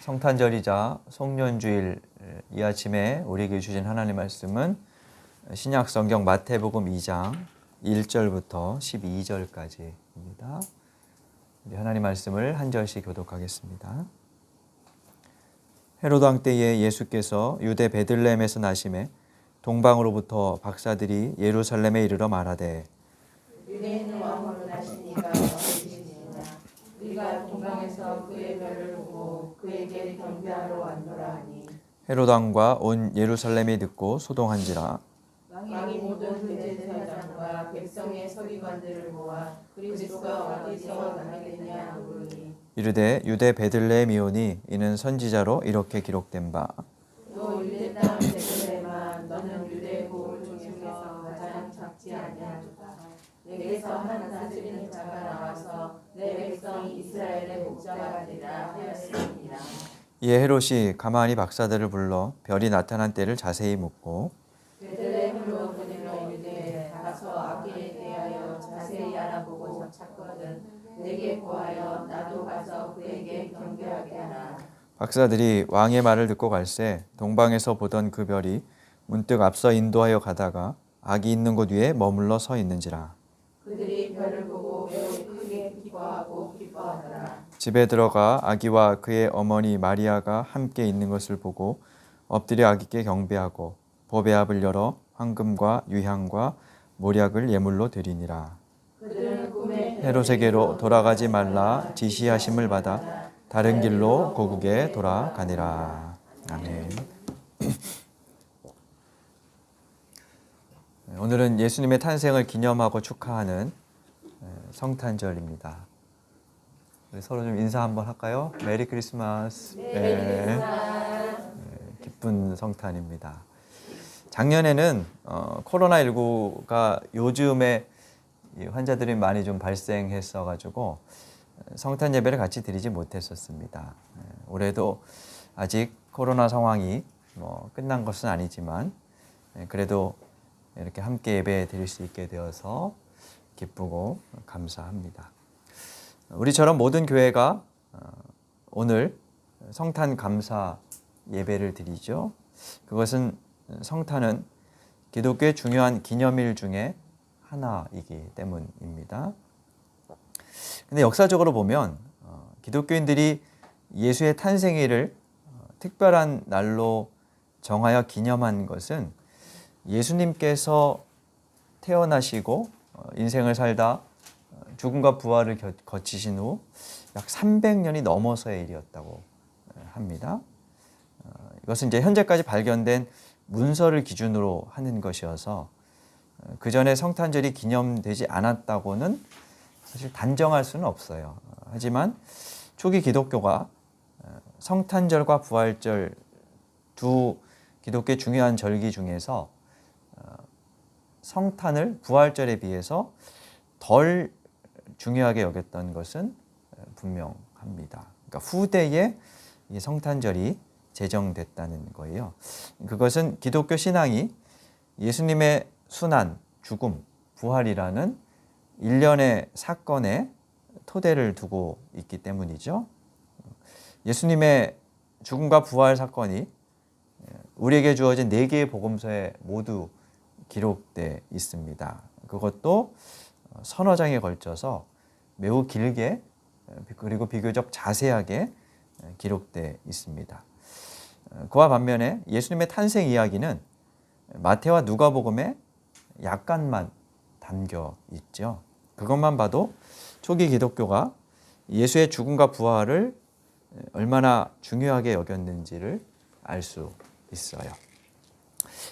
성탄절이자 송년주일 이 아침에 우리에게 주신 하나님 말씀은 신약 성경 마태복음 2장 1절부터 12절까지입니다. 우리 하나님 말씀을 한 절씩 교독하겠습니다. 헤로드 왕 때에 예수께서 유대 베들레헴에서 나심에 동방으로부터 박사들이 예루살렘에 이르러 말하되 유대인은 왕으로 나시니가 어디시니냐. 우리가 동방에서 그의 별을 보고 그에게 경배하러 왔노라 하니. 헤로드 왕과 온 예루살렘이 듣고 소동한지라. 왕이 모든 대제사장과 백성의 서기관들을 모아 그리스도가 어디서 나겠느냐 물으니. 이르되 유대 베들레헴이오니 이는 선지자로 이렇게 기록된 바 또 유대 땅 베들레헴아 너는 유대 고을 중에서 가장 작지 아니하도다. 내게서 한 다스리는 자가 나와서 내 백성 이스라엘의 목자가 되리라 하였습니다. 이에 헤롯이 가만히 박사들을 불러 별이 나타난 때를 자세히 묻고 베들레헴으로 보내며 유대에 가서 아기에 대하여 자세히 알아보고 찾거든 내게 고하여 나도 가서 그에게 경배하게 하라. 박사들이 왕의 말을 듣고 갈새 동방에서 보던 그 별이 문득 앞서 인도하여 가다가 아기 있는 곳 위에 머물러 서 있는지라. 그들이 별을 보고 매우 크게 기뻐하고 기뻐하더라. 집에 들어가 아기와 그의 어머니 마리아가 함께 있는 것을 보고 엎드려 아기께 경배하고 보배 압을 열어 황금과 유향과 모략을 예물로 드리니라. 그들은 꿈에 헤롯에게로 돌아가지 말라 지시하심을 받아 다른 길로 고국에 돌아가니라. 아멘. 오늘은 예수님의 탄생을 기념하고 축하하는 성탄절입니다. 우리 서로 좀 인사 한번 할까요? 메리 크리스마스. 네. 기쁜 성탄입니다. 작년에는 코로나19가 요즘에 환자들이 많이 좀 발생했어 가지고 성탄 예배를 같이 드리지 못했었습니다. 올해도 아직 코로나 상황이 끝난 것은 아니지만 그래도 이렇게 함께 예배 드릴 수 있게 되어서 기쁘고 감사합니다. 우리처럼 모든 교회가 오늘 성탄 감사 예배를 드리죠. 그것은 성탄은 기독교의 중요한 기념일 중에 하나이기 때문입니다. 근데 역사적으로 보면 기독교인들이 예수의 탄생일을 특별한 날로 정하여 기념한 것은 예수님께서 태어나시고 인생을 살다 죽음과 부활을 거치신 후 약 300년이 넘어서의 일이었다고 합니다. 이것은 이제 현재까지 발견된 문서를 기준으로 하는 것이어서 그 전에 성탄절이 기념되지 않았다고는 사실 단정할 수는 없어요. 하지만 초기 기독교가 성탄절과 부활절 두 기독교의 중요한 절기 중에서 성탄을 부활절에 비해서 덜 중요하게 여겼던 것은 분명합니다. 그러니까 후대에 이 성탄절이 제정됐다는 거예요. 그것은 기독교 신앙이 예수님의 순환, 죽음, 부활이라는 일련의 사건에 토대를 두고 있기 때문이죠. 예수님의 죽음과 부활 사건이 우리에게 주어진 4개의 복음서에 모두 기록되어 있습니다. 그것도 서너 장에 걸쳐서 매우 길게 그리고 비교적 자세하게 기록되어 있습니다. 그와 반면에 예수님의 탄생 이야기는 마태와 누가복음에 약간만 담겨 있죠. 그것만 봐도 초기 기독교가 예수의 죽음과 부활을 얼마나 중요하게 여겼는지를 알 수 있어요.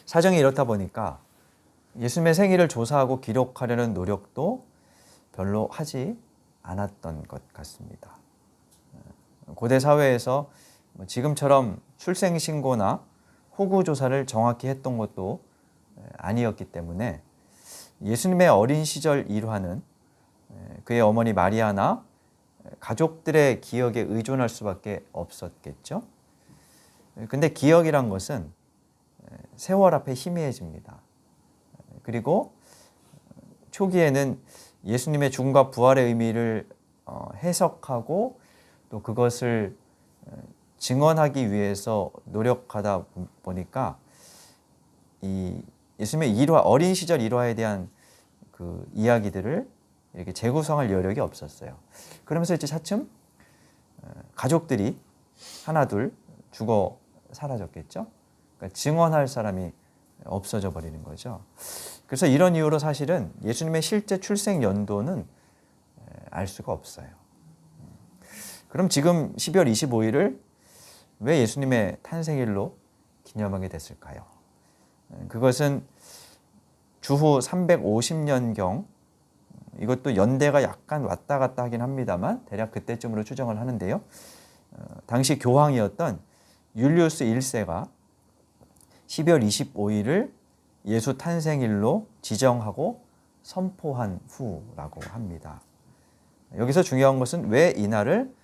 사정이 이렇다 보니까 예수님의 생일을 조사하고 기록하려는 노력도 별로 하지 않았던 것 같습니다. 고대 사회에서 지금처럼 출생신고나 호구조사를 정확히 했던 것도 아니었기 때문에 예수님의 어린 시절 일화는 그의 어머니 마리아나 가족들의 기억에 의존할 수밖에 없었겠죠. 근데 기억이란 것은 세월 앞에 희미해집니다. 그리고 초기에는 예수님의 죽음과 부활의 의미를 해석하고 또 그것을 증언하기 위해서 노력하다 보니까 이 예수님의 일화, 어린 시절 일화에 대한 그 이야기들을 이렇게 재구성할 여력이 없었어요. 그러면서 이제 차츰 가족들이 하나둘 죽어 사라졌겠죠. 그러니까 증언할 사람이 없어져 버리는 거죠. 그래서 이런 이유로 사실은 예수님의 실제 출생 연도는 알 수가 없어요. 그럼 지금 12월 25일을 왜 예수님의 탄생일로 기념하게 됐을까요? 그것은 주후 350년경, 이것도 연대가 약간 왔다 갔다 하긴 합니다만 대략 그때쯤으로 추정을 하는데요. 당시 교황이었던 율리우스 1세가 12월 25일을 예수 탄생일로 지정하고 선포한 후라고 합니다. 여기서 중요한 것은 왜 이날을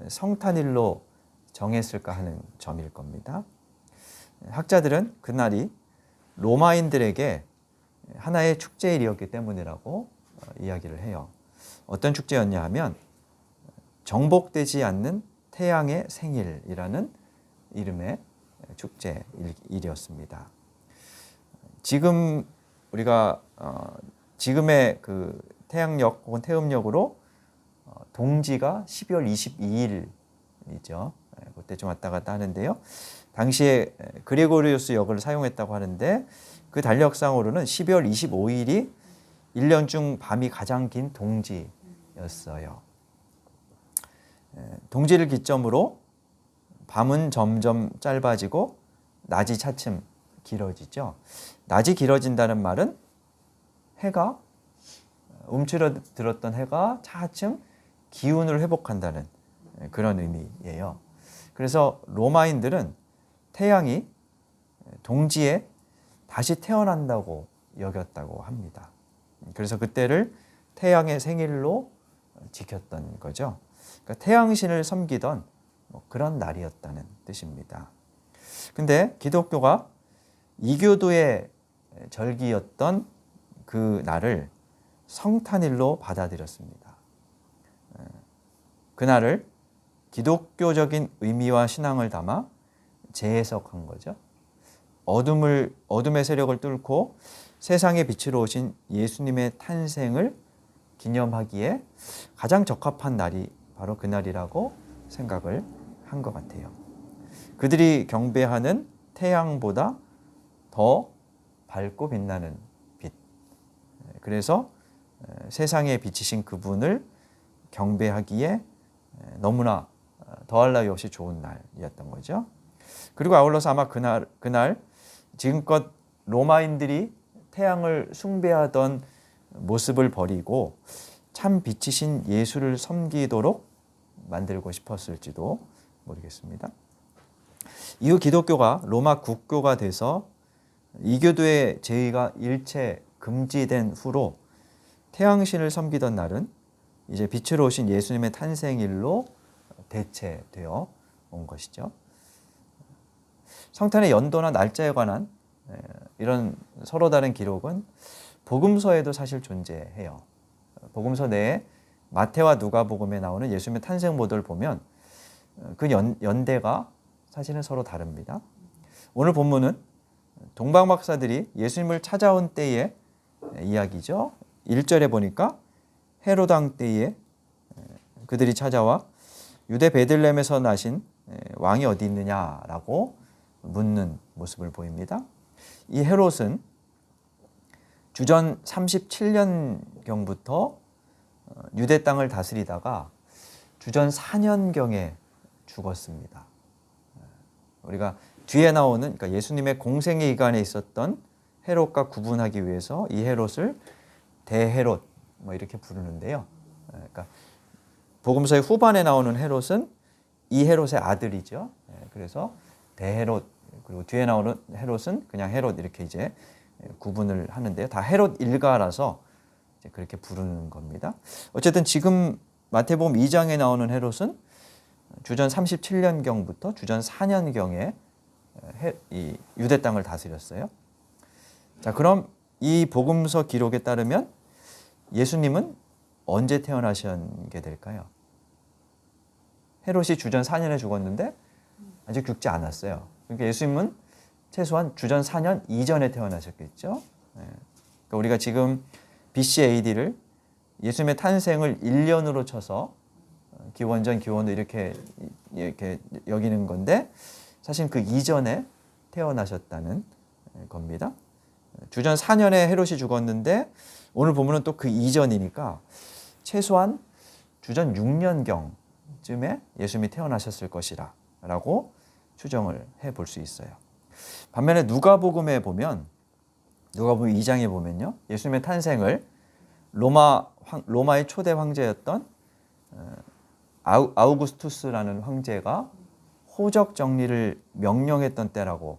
성탄일로 정했을까 하는 점일 겁니다. 학자들은 그날이 로마인들에게 하나의 축제일이었기 때문이라고 이야기를 해요. 어떤 축제였냐 하면 정복되지 않는 태양의 생일이라는 이름의 축제일이었습니다. 지금 우리가 지금의 그 태양력 혹은 태음력으로 동지가 12월 22일이죠. 그때 좀 왔다 갔다 하는데요. 당시에 그레고리우스 역을 사용했다고 하는데 그 달력상으로는 12월 25일이 1년 중 밤이 가장 긴 동지였어요. 동지를 기점으로 밤은 점점 짧아지고 낮이 차츰 길어지죠. 낮이 길어진다는 말은 해가 움츠러들었던 해가 차츰 기운을 회복한다는 그런 의미예요. 그래서 로마인들은 태양이 동지에 다시 태어난다고 여겼다고 합니다. 그래서 그때를 태양의 생일로 지켰던 거죠. 그러니까 태양신을 섬기던 그런 날이었다는 뜻입니다. 근데 기독교가 이교도의 절기였던 그 날을 성탄일로 받아들였습니다. 그날을 기독교적인 의미와 신앙을 담아 재해석한 거죠. 어둠의 세력을 뚫고 세상의 빛으로 오신 예수님의 탄생을 기념하기에 가장 적합한 날이 바로 그날이라고 생각을 한 것 같아요. 그들이 경배하는 태양보다 더 밝고 빛나는 빛. 그래서 세상에 비치신 그분을 경배하기에 너무나 더할 나위 없이 좋은 날이었던 거죠. 그리고 아울러서 아마 그날 지금껏 로마인들이 태양을 숭배하던 모습을 버리고 참 빛이신 예수를 섬기도록 만들고 싶었을지도 모르겠습니다. 이후 기독교가 로마 국교가 돼서 이교도의 제의가 일체 금지된 후로 태양신을 섬기던 날은 이제 빛으로 오신 예수님의 탄생일로 대체되어 온 것이죠. 성탄의 연도나 날짜에 관한 이런 서로 다른 기록은 복음서에도 사실 존재해요. 복음서 내에 마태와 누가복음에 나오는 예수님의 탄생 모델을 보면 그 연대가 사실은 서로 다릅니다. 오늘 본문은 동방박사들이 예수님을 찾아온 때의 이야기죠. 1절에 보니까 헤롯 왕 때에 그들이 찾아와 유대 베들레헴에서 나신 왕이 어디 있느냐라고 묻는 모습을 보입니다. 이 헤롯은 주전 37년경부터 유대 땅을 다스리다가 주전 4년경에 죽었습니다. 우리가 뒤에 나오는 그러니까 예수님의 공생의 기간에 있었던 헤롯과 구분하기 위해서 이 헤롯을 대헤롯 이렇게 부르는데요. 그러니까 복음서의 후반에 나오는 헤롯은 이 헤롯의 아들이죠. 그래서 대헤롯 그리고 뒤에 나오는 헤롯은 그냥 헤롯 이렇게 이제 구분을 하는데요. 다 헤롯 일가라서 이제 그렇게 부르는 겁니다. 어쨌든 지금 마태복음 2장에 나오는 헤롯은 주전 37년경부터 주전 4년경에 이 유대 땅을 다스렸어요. 자, 그럼 이 복음서 기록에 따르면 예수님은 언제 태어나시게 될까요? 헤롯이 주전 4년에 죽었는데 아직 죽지 않았어요. 그러니까 예수님은 최소한 주전 4년 이전에 태어나셨겠죠. 그러니까 우리가 지금 BC AD를 예수님의 탄생을 1년으로 쳐서 기원전, 기원후 이렇게 여기는 건데 사실 그 이전에 태어나셨다는 겁니다. 주전 4년에 헤롯이 죽었는데 오늘 보면은 또 그 이전이니까 최소한 주전 6년경쯤에 예수님이 태어나셨을 것이라 라고 추정을 해볼 수 있어요. 반면에 누가복음에 보면 누가복음 2장에 보면요. 예수님의 탄생을 로마의 초대 황제였던 아우구스투스라는 황제가 호적 정리를 명령했던 때라고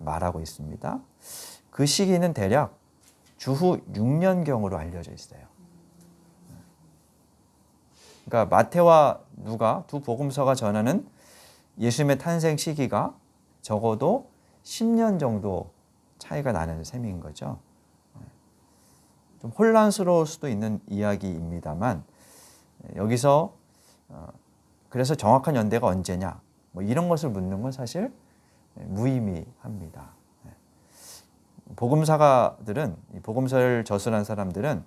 말하고 있습니다. 그 시기는 대략 주후 6년경으로 알려져 있어요. 그러니까 마태와 누가 두 복음서가 전하는 예수님의 탄생 시기가 적어도 10년 정도 차이가 나는 셈인 거죠. 좀 혼란스러울 수도 있는 이야기입니다만 여기서 그래서 정확한 연대가 언제냐 뭐 이런 것을 묻는 건 사실 무의미합니다. 복음사가들은 복음서를 저술한 사람들은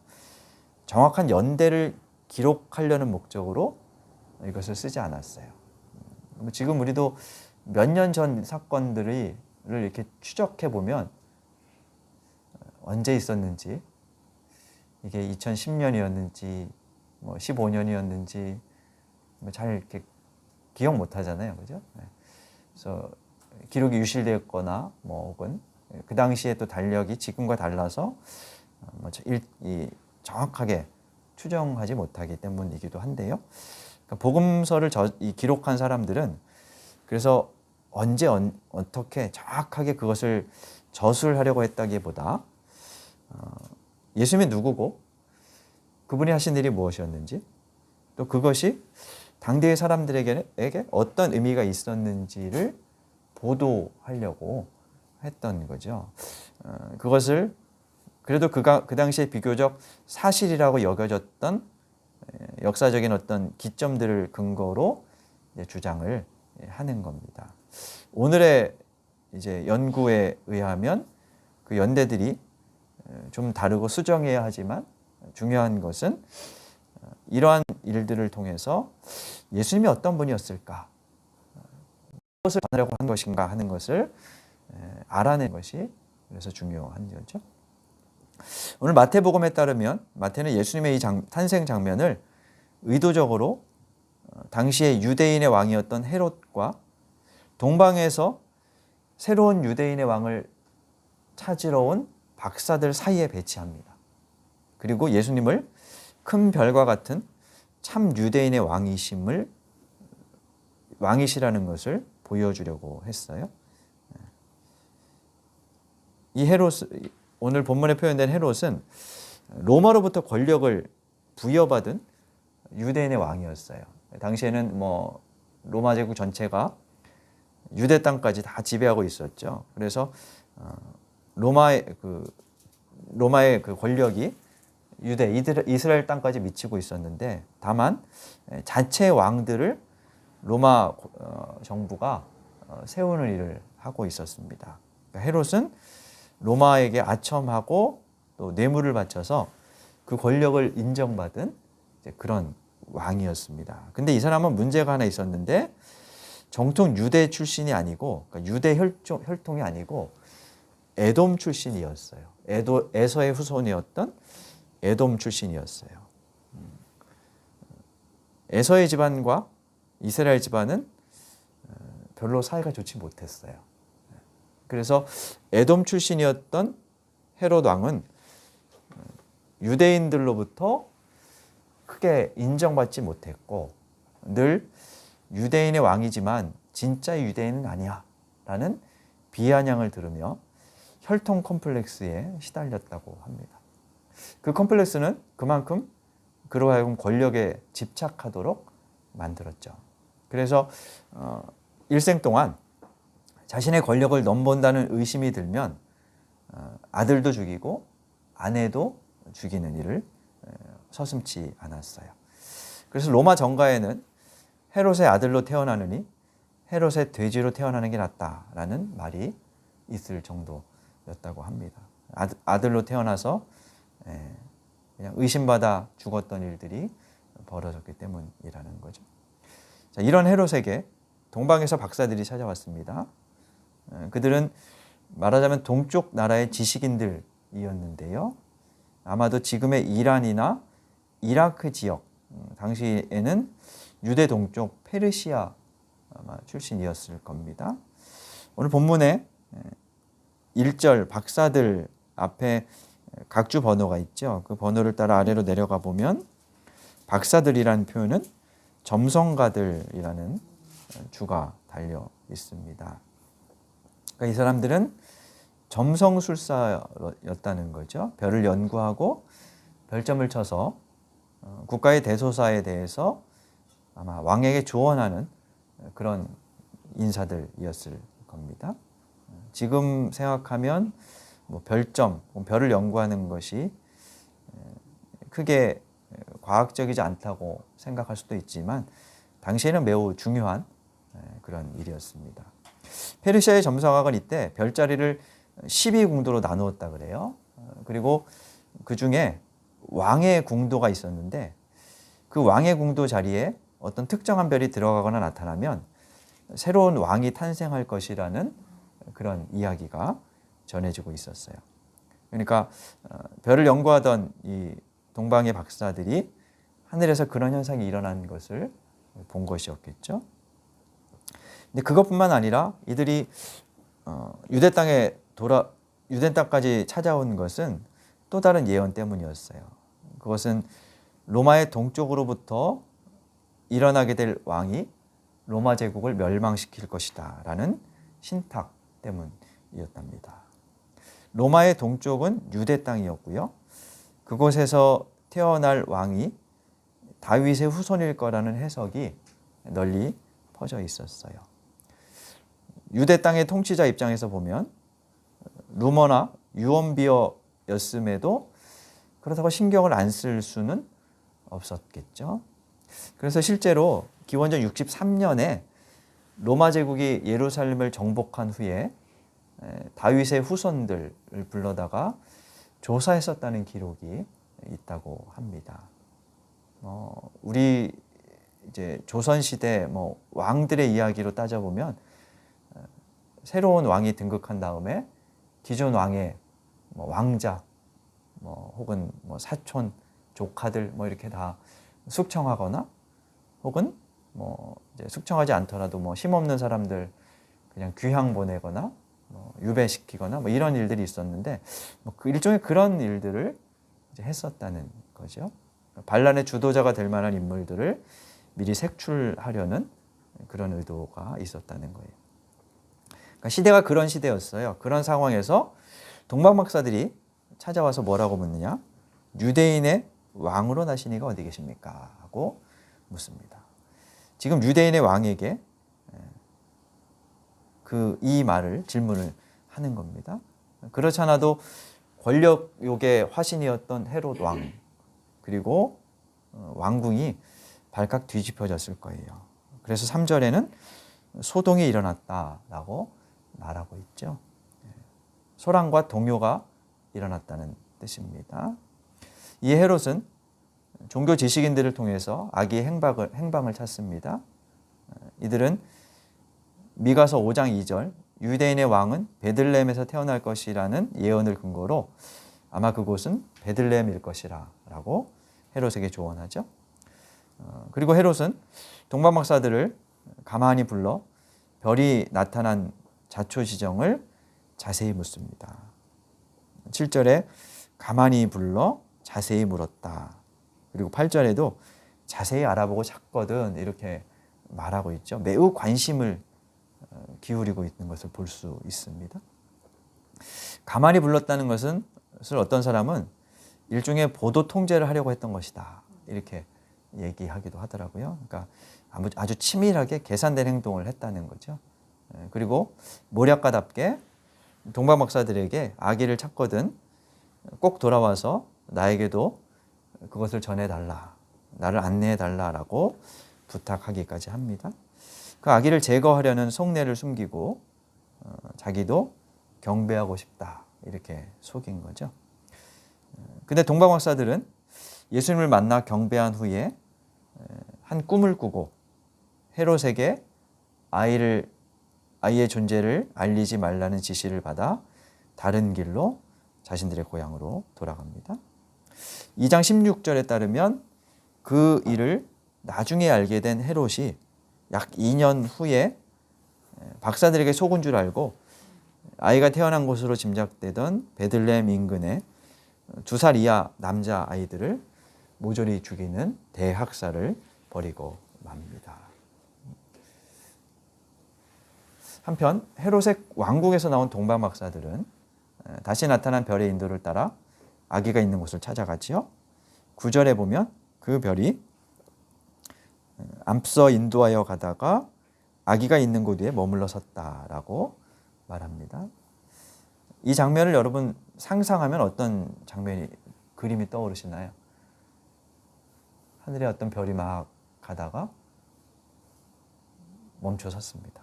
정확한 연대를 기록하려는 목적으로 이것을 쓰지 않았어요. 지금 우리도 몇 년 전 사건들을 이렇게 추적해 보면 언제 있었는지 이게 2010년이었는지 뭐 15년이었는지 잘 이렇게 기억 못 하잖아요. 그죠? 그래서 기록이 유실되었거나 뭐 혹은 그 당시에 또 달력이 지금과 달라서 정확하게 추정하지 못하기 때문이기도 한데요. 그러니까 복음서를 기록한 사람들은 그래서 언제 어떻게 정확하게 그것을 저술하려고 했다기보다 예수님이 누구고 그분이 하신 일이 무엇이었는지 또 그것이 당대의 사람들에게 어떤 의미가 있었는지를 보도하려고 했던 거죠. 그것을 그래도 그 당시에 비교적 사실이라고 여겨졌던 역사적인 어떤 기점들을 근거로 주장을 하는 겁니다. 오늘의 이제 연구에 의하면 그 연대들이 좀 다르고 수정해야 하지만 중요한 것은 이러한 일들을 통해서 예수님이 어떤 분이었을까, 무엇을 전하려고 한 것인가 하는 것을 알아낸 것이 그래서 중요한 거죠. 오늘 마태복음에 따르면 마태는 예수님의 이 탄생 장면을 의도적으로 당시의 유대인의 왕이었던 헤롯과 동방에서 새로운 유대인의 왕을 찾으러 온 박사들 사이에 배치합니다. 그리고 예수님을 큰 별과 같은 참 유대인의 왕이시라는 것을 보여주려고 했어요. 이 헤롯, 오늘 본문에 표현된 헤롯은 로마로부터 권력을 부여받은 유대인의 왕이었어요. 당시에는 뭐 로마 제국 전체가 유대 땅까지 다 지배하고 있었죠. 그래서 로마의 그 권력이 이스라엘 땅까지 미치고 있었는데 다만 자체 왕들을 로마 정부가 세우는 일을 하고 있었습니다. 그러니까 헤롯은 로마에게 아첨하고 또 뇌물을 바쳐서 그 권력을 인정받은 그런 왕이었습니다. 근데 이 사람은 문제가 하나 있었는데 정통 유대 출신이 아니고 그러니까 유대 혈통이 아니고 에돔 출신이었어요. 에서의 후손이었던 에돔 출신이었어요. 에서의 집안과 이스라엘 집안은 별로 사이가 좋지 못했어요. 그래서 에돔 출신이었던 헤롯 왕은 유대인들로부터 크게 인정받지 못했고 늘 유대인의 왕이지만 진짜 유대인은 아니야 라는 비아냥을 들으며 혈통 컴플렉스에 시달렸다고 합니다. 그 컴플렉스는 그만큼 그로 하여금 권력에 집착하도록 만들었죠. 그래서 일생 동안 자신의 권력을 넘본다는 의심이 들면 아들도 죽이고 아내도 죽이는 일을 서슴지 않았어요. 그래서 로마 정가에는 헤롯의 아들로 태어나느니 헤롯의 돼지로 태어나는 게 낫다라는 말이 있을 정도였다고 합니다. 아들로 태어나서 그냥 의심받아 죽었던 일들이 벌어졌기 때문이라는 거죠. 자, 이런 헤롯에게 동방에서 박사들이 찾아왔습니다. 그들은 말하자면 동쪽 나라의 지식인들이었는데요. 아마도 지금의 이란이나 이라크 지역, 당시에는 유대 동쪽 페르시아 아마 출신이었을 겁니다. 오늘 본문에 1절 박사들 앞에 각주 번호가 있죠. 그 번호를 따라 아래로 내려가 보면 박사들이라는 표현은 점성가들이라는 주가 달려 있습니다. 그러니까 이 사람들은 점성술사였다는 거죠. 별을 연구하고 별점을 쳐서 국가의 대소사에 대해서 아마 왕에게 조언하는 그런 인사들이었을 겁니다. 지금 생각하면 뭐 별점, 별을 연구하는 것이 크게 과학적이지 않다고 생각할 수도 있지만 당시에는 매우 중요한 그런 일이었습니다. 페르시아의 점성학은 이때 별자리를 12궁도로 나누었다 그래요. 그리고 그 중에 왕의 궁도가 있었는데 그 왕의 궁도 자리에 어떤 특정한 별이 들어가거나 나타나면 새로운 왕이 탄생할 것이라는 그런 이야기가 전해지고 있었어요. 그러니까 별을 연구하던 이 동방의 박사들이 하늘에서 그런 현상이 일어난 것을 본 것이었겠죠. 근데 그것뿐만 아니라 이들이 유대 땅까지 찾아온 것은 또 다른 예언 때문이었어요. 그것은 로마의 동쪽으로부터 일어나게 될 왕이 로마 제국을 멸망시킬 것이다 라는 신탁 때문이었답니다. 로마의 동쪽은 유대 땅이었고요. 그곳에서 태어날 왕이 다윗의 후손일 거라는 해석이 널리 퍼져 있었어요. 유대 땅의 통치자 입장에서 보면 루머나 유언비어였음에도 그렇다고 신경을 안 쓸 수는 없었겠죠. 그래서 실제로 기원전 63년에 로마 제국이 예루살렘을 정복한 후에 다윗의 후손들을 불러다가 조사했었다는 기록이 있다고 합니다. 우리 이제 조선 시대 왕들의 이야기로 따져보면 새로운 왕이 등극한 다음에 기존 왕의 왕자 혹은 사촌, 조카들 이렇게 다 숙청하거나 혹은 이제 숙청하지 않더라도 힘없는 사람들 그냥 귀향 보내거나 유배시키거나 이런 일들이 있었는데 그 일종의 그런 일들을 이제 했었다는 거죠. 반란의 주도자가 될 만한 인물들을 미리 색출하려는 그런 의도가 있었다는 거예요. 그러니까 시대가 그런 시대였어요. 그런 상황에서 동방 박사들이 찾아와서 뭐라고 묻느냐? 유대인의 왕으로 나신 이가 어디 계십니까? 하고 묻습니다. 지금 유대인의 왕에게 이 말을 질문을 하는 겁니다. 그렇지 않아도 권력욕의 화신이었던 헤롯 왕 그리고 왕궁이 발칵 뒤집혀졌을 거예요. 그래서 3절에는 소동이 일어났다라고 말하고 있죠. 소란과 동요가 일어났다는 뜻입니다. 이 헤롯은 종교 지식인들을 통해서 악의 행방을 찾습니다. 이들은 미가서 5장 2절 유대인의 왕은 베들레헴에서 태어날 것이라는 예언을 근거로 아마 그곳은 베들레헴일 것이라 라고 헤롯에게 조언하죠. 그리고 헤롯은 동방 박사들을 가만히 불러 별이 나타난 자초 지정을 자세히 묻습니다. 7절에 가만히 불러 자세히 물었다. 그리고 8절에도 자세히 알아보고 찾거든 이렇게 말하고 있죠. 매우 관심을 기울이고 있는 것을 볼 수 있습니다. 가만히 불렀다는 것은 어떤 사람은 일종의 보도 통제를 하려고 했던 것이다. 이렇게 얘기하기도 하더라고요. 그러니까 아주 치밀하게 계산된 행동을 했다는 거죠. 그리고 모략가답게 동방 박사들에게 아기를 찾거든 꼭 돌아와서 나에게도 그것을 전해달라. 나를 안내해달라라고 부탁하기까지 합니다. 그 아기를 제거하려는 속내를 숨기고 자기도 경배하고 싶다 이렇게 속인 거죠. 근데 동방박사들은 예수님을 만나 경배한 후에 한 꿈을 꾸고 헤롯에게 아이의 존재를 알리지 말라는 지시를 받아 다른 길로 자신들의 고향으로 돌아갑니다. 2장 16절에 따르면 그 일을 나중에 알게 된 헤롯이 약 2년 후에 박사들에게 속은 줄 알고 아이가 태어난 곳으로 짐작되던 베들레헴 인근에 2살 이하 남자 아이들을 모조리 죽이는 대학살을 벌이고 맙니다. 한편 헤롯의 왕국에서 나온 동방박사들은 다시 나타난 별의 인도를 따라 아기가 있는 곳을 찾아갔지요. 9절에 보면 그 별이 앞서 인도하여 가다가 아기가 있는 곳 위에 머물러 섰다라고 말합니다. 이 장면을 여러분 상상하면 어떤 그림이 떠오르시나요? 하늘에 어떤 별이 막 가다가 멈춰 섰습니다.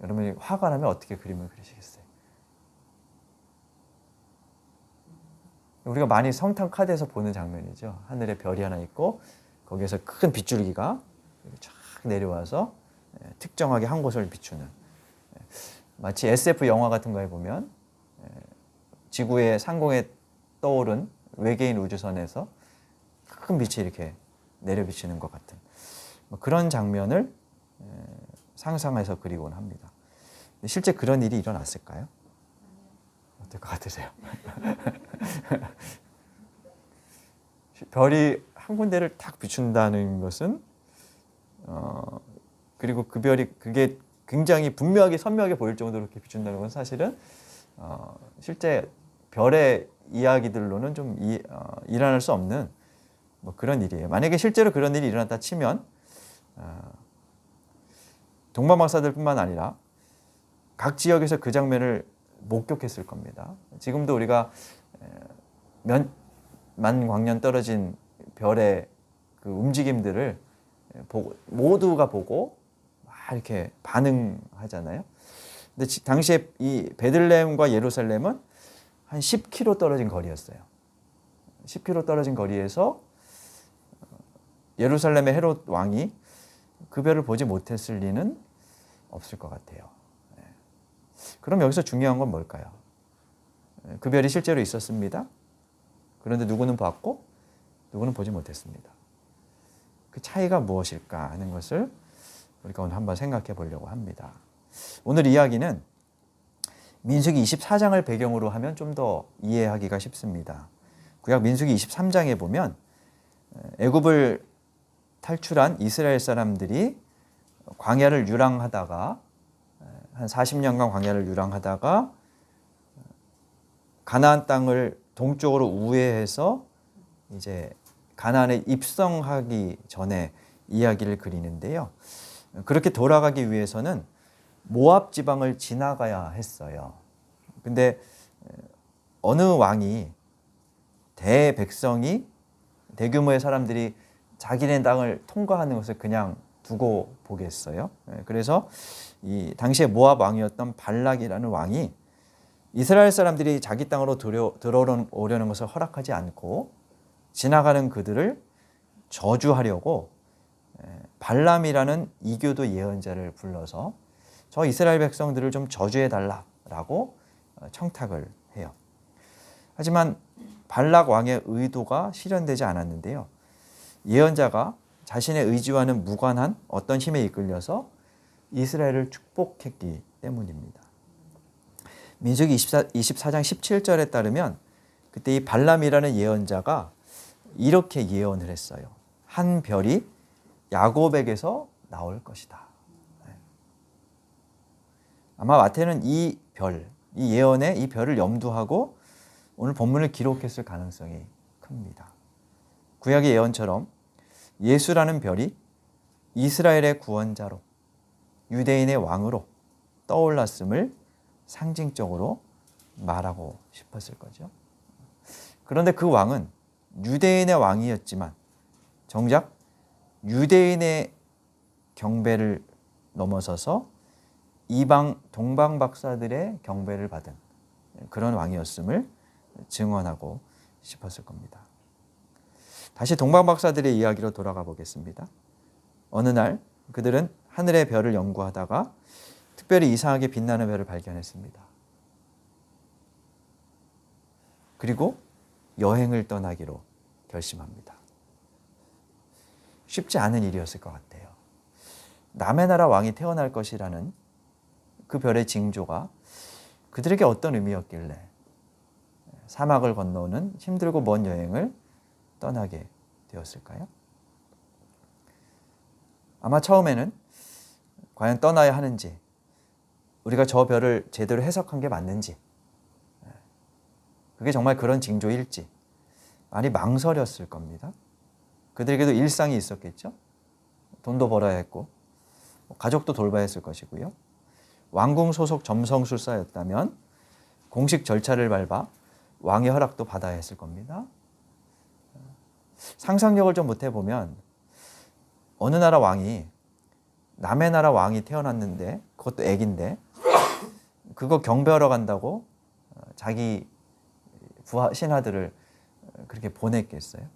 여러분이 화가 나면 어떻게 그림을 그리시겠어요? 우리가 많이 성탄 카드에서 보는 장면이죠. 하늘에 별이 하나 있고 거기에서 큰 빗줄기가 쫙 내려와서 특정하게 한 곳을 비추는, 마치 SF 영화 같은 거에 보면 지구의 상공에 떠오른 외계인 우주선에서 큰 빛이 이렇게 내려 비치는 것 같은 그런 장면을 상상해서 그리곤 합니다. 실제 그런 일이 일어났을까요? 어떨 것 같으세요? 별이 한 군데를 탁 비춘다는 것은 그리고 그게 굉장히 분명하게 선명하게 보일 정도로 이렇게 비춘다는 건 사실은 실제 별의 이야기들로는 좀 일어날 수 없는 그런 일이에요. 만약에 실제로 그런 일이 일어났다 치면 동방박사들뿐만 아니라 각 지역에서 그 장면을 목격했을 겁니다. 지금도 우리가 만 광년 떨어진 별의 그 움직임들을 모두가 보고 막 이렇게 반응하잖아요. 근데 당시에 이 베들레헴과 예루살렘은 한 10km 떨어진 거리였어요. 10km 떨어진 거리에서 예루살렘의 헤롯 왕이 그 별을 보지 못했을 리는 없을 것 같아요. 그럼 여기서 중요한 건 뭘까요? 그 별이 실제로 있었습니다. 그런데 누구는 봤고 누구는 보지 못했습니다. 그 차이가 무엇일까 하는 것을 우리가 오늘 한번 생각해 보려고 합니다. 오늘 이야기는 민수기 24장을 배경으로 하면 좀 더 이해하기가 쉽습니다. 구약 민수기 23장에 보면 애굽을 탈출한 이스라엘 사람들이 광야를 유랑하다가 한 40년간 광야를 유랑하다가 가나안 땅을 동쪽으로 우회해서 이제 가나안에 입성하기 전에 이야기를 그리는데요. 그렇게 돌아가기 위해서는 모압 지방을 지나가야 했어요. 근데 어느 왕이 대백성이 대규모의 사람들이 자기네 땅을 통과하는 것을 그냥 두고 보겠어요. 그래서 이 당시에 모압 왕이었던 발락이라는 왕이 이스라엘 사람들이 자기 땅으로 들어오려는 것을 허락하지 않고 지나가는 그들을 저주하려고 발람이라는 이교도 예언자를 불러서 저 이스라엘 백성들을 좀 저주해 달라라고 청탁을 해요. 하지만 발락 왕의 의도가 실현되지 않았는데요. 예언자가 자신의 의지와는 무관한 어떤 힘에 이끌려서 이스라엘을 축복했기 때문입니다. 민수기 24장 17절에 따르면 그때 이 발람이라는 예언자가 이렇게 예언을 했어요. 한 별이 야곱에게서 나올 것이다. 아마 마태는 이 예언에 이 별을 염두하고 오늘 본문을 기록했을 가능성이 큽니다. 구약의 예언처럼 예수라는 별이 이스라엘의 구원자로 유대인의 왕으로 떠올랐음을 상징적으로 말하고 싶었을 거죠. 그런데 그 왕은 유대인의 왕이었지만 정작 유대인의 경배를 넘어서서 이방 동방 박사들의 경배를 받은 그런 왕이었음을 증언하고 싶었을 겁니다. 다시 동방 박사들의 이야기로 돌아가 보겠습니다. 어느 날 그들은 하늘의 별을 연구하다가 특별히 이상하게 빛나는 별을 발견했습니다. 그리고 여행을 떠나기로 결심합니다. 쉽지 않은 일이었을 것 같아요. 남의 나라 왕이 태어날 것이라는 그 별의 징조가 그들에게 어떤 의미였길래 사막을 건너는 힘들고 먼 여행을 떠나게 되었을까요? 아마 처음에는 과연 떠나야 하는지, 우리가 저 별을 제대로 해석한 게 맞는지, 그게 정말 그런 징조일지 많이 망설였을 겁니다. 그들에게도 일상이 있었겠죠. 돈도 벌어야 했고 가족도 돌봐야 했을 것이고요. 왕궁 소속 점성술사였다면 공식 절차를 밟아 왕의 허락도 받아야 했을 겁니다. 상상력을 좀 못해보면 어느 나라 왕이 남의 나라 왕이 태어났는데 그것도 애기인데 그거 경배하러 간다고 자기 부하 신하들을 그렇게 보냈겠어요?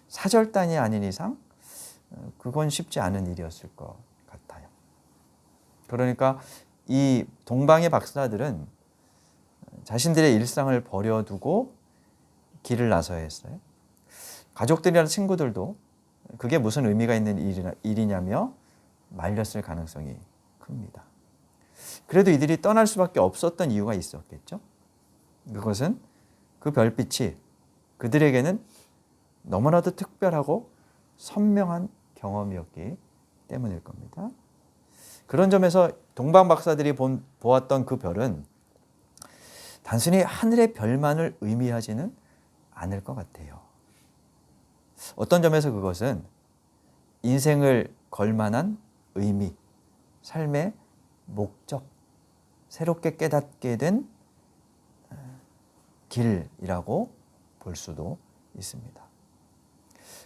사절단이 아닌 이상 그건 쉽지 않은 일이었을 것 같아요. 그러니까 이 동방의 박사들은 자신들의 일상을 버려두고 길을 나서야 했어요. 가족들이나 친구들도 그게 무슨 의미가 있는 일이냐며 말렸을 가능성이 큽니다. 그래도 이들이 떠날 수밖에 없었던 이유가 있었겠죠. 그것은 그 별빛이 그들에게는 너무나도 특별하고 선명한 경험이었기 때문일 겁니다. 그런 점에서 동방 박사들이 보았던 그 별은 단순히 하늘의 별만을 의미하지는 않을 것 같아요. 어떤 점에서 그것은 인생을 걸만한 의미, 삶의 목적, 새롭게 깨닫게 된 길이라고 볼 수도 있습니다.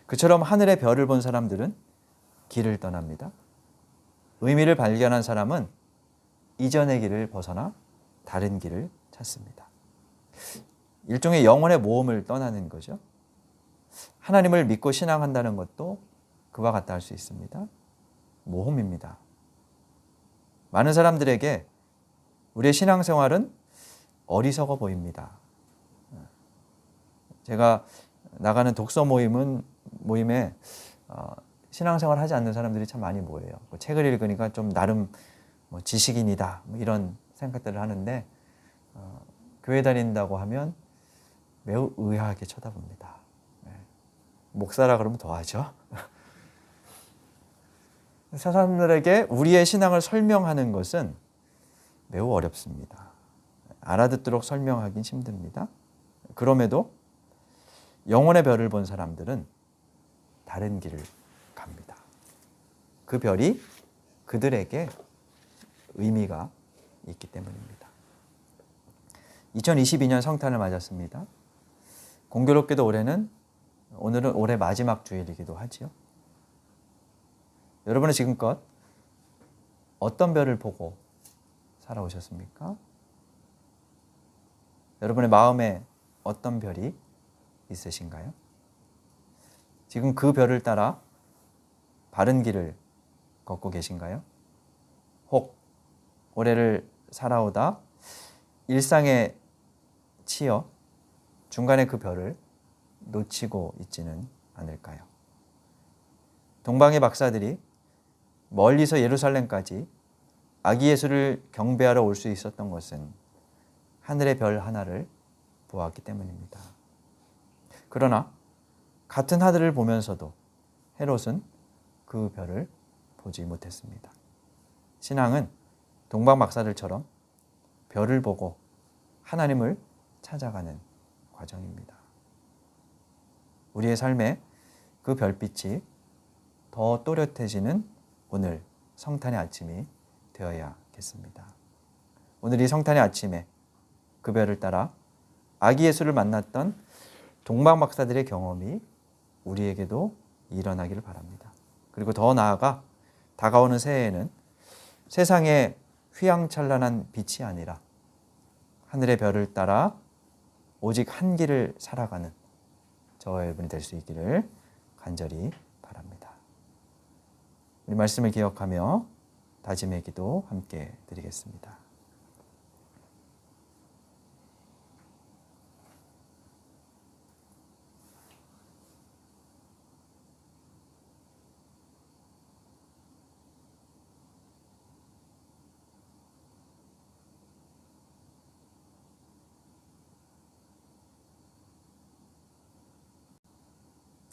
그처럼 하늘의 별을 본 사람들은 길을 떠납니다. 의미를 발견한 사람은 이전의 길을 벗어나 다른 길을 찾습니다. 일종의 영혼의 모험을 떠나는 거죠. 하나님을 믿고 신앙한다는 것도 그와 같다 할 수 있습니다. 모험입니다. 많은 사람들에게 우리의 신앙생활은 어리석어 보입니다. 제가 나가는 독서 모임에 신앙생활 하지 않는 사람들이 참 많이 모여요. 책을 읽으니까 좀 나름 지식인이다 이런 생각들을 하는데 교회 다닌다고 하면 매우 의아하게 쳐다봅니다. 목사라 그러면 더하죠. 사람들에게 우리의 신앙을 설명하는 것은 매우 어렵습니다. 알아듣도록 설명하긴 힘듭니다. 그럼에도 영혼의 별을 본 사람들은 다른 길을 갑니다. 그 별이 그들에게 의미가 있기 때문입니다. 2022년 성탄을 맞았습니다. 공교롭게도 오늘은 올해 마지막 주일이기도 하지요. 여러분은 지금껏 어떤 별을 보고 살아오셨습니까? 여러분의 마음에 어떤 별이 있으신가요? 지금 그 별을 따라 바른 길을 걷고 계신가요? 혹 올해를 살아오다 일상에 치여 중간에 그 별을 놓치고 있지는 않을까요? 동방의 박사들이 멀리서 예루살렘까지 아기 예수를 경배하러 올 수 있었던 것은 하늘의 별 하나를 보았기 때문입니다. 그러나 같은 하늘을 보면서도 헤롯은 그 별을 보지 못했습니다. 신앙은 동방 박사들처럼 별을 보고 하나님을 찾아가는 과정입니다. 우리의 삶에 그 별빛이 더 또렷해지는 오늘 성탄의 아침이 되어야겠습니다. 오늘 이 성탄의 아침에 그 별을 따라 아기 예수를 만났던 동방 박사들의 경험이 우리에게도 일어나기를 바랍니다. 그리고 더 나아가 다가오는 새해에는 세상에 휘황찬란한 빛이 아니라 하늘의 별을 따라 오직 한 길을 살아가는 저와 여러분이 될 수 있기를 간절히 바랍니다. 우리 말씀을 기억하며 다짐의 기도 함께 드리겠습니다.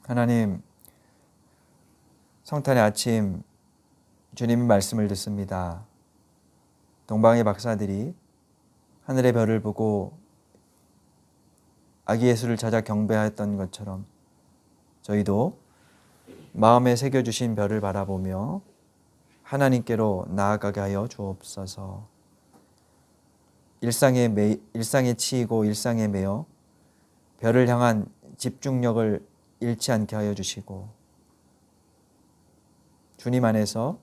하나님, 성탄의 아침 주님의 말씀을 듣습니다. 동방의 박사들이 하늘의 별을 보고 아기 예수를 찾아 경배하였던 것처럼 저희도 마음에 새겨주신 별을 바라보며 하나님께로 나아가게 하여 주옵소서. 일상에 치이고 일상에 매여 별을 향한 집중력을 잃지 않게 하여 주시고 주님 안에서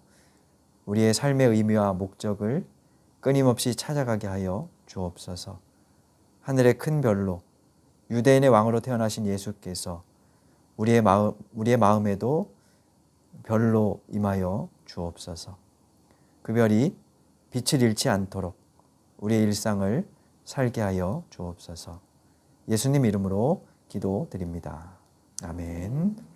우리의 삶의 의미와 목적을 끊임없이 찾아가게 하여 주옵소서. 하늘의 큰 별로 유대인의 왕으로 태어나신 예수께서 우리의 마음에도 별로 임하여 주옵소서. 그 별이 빛을 잃지 않도록 우리의 일상을 살게 하여 주옵소서. 예수님 이름으로 기도드립니다. 아멘.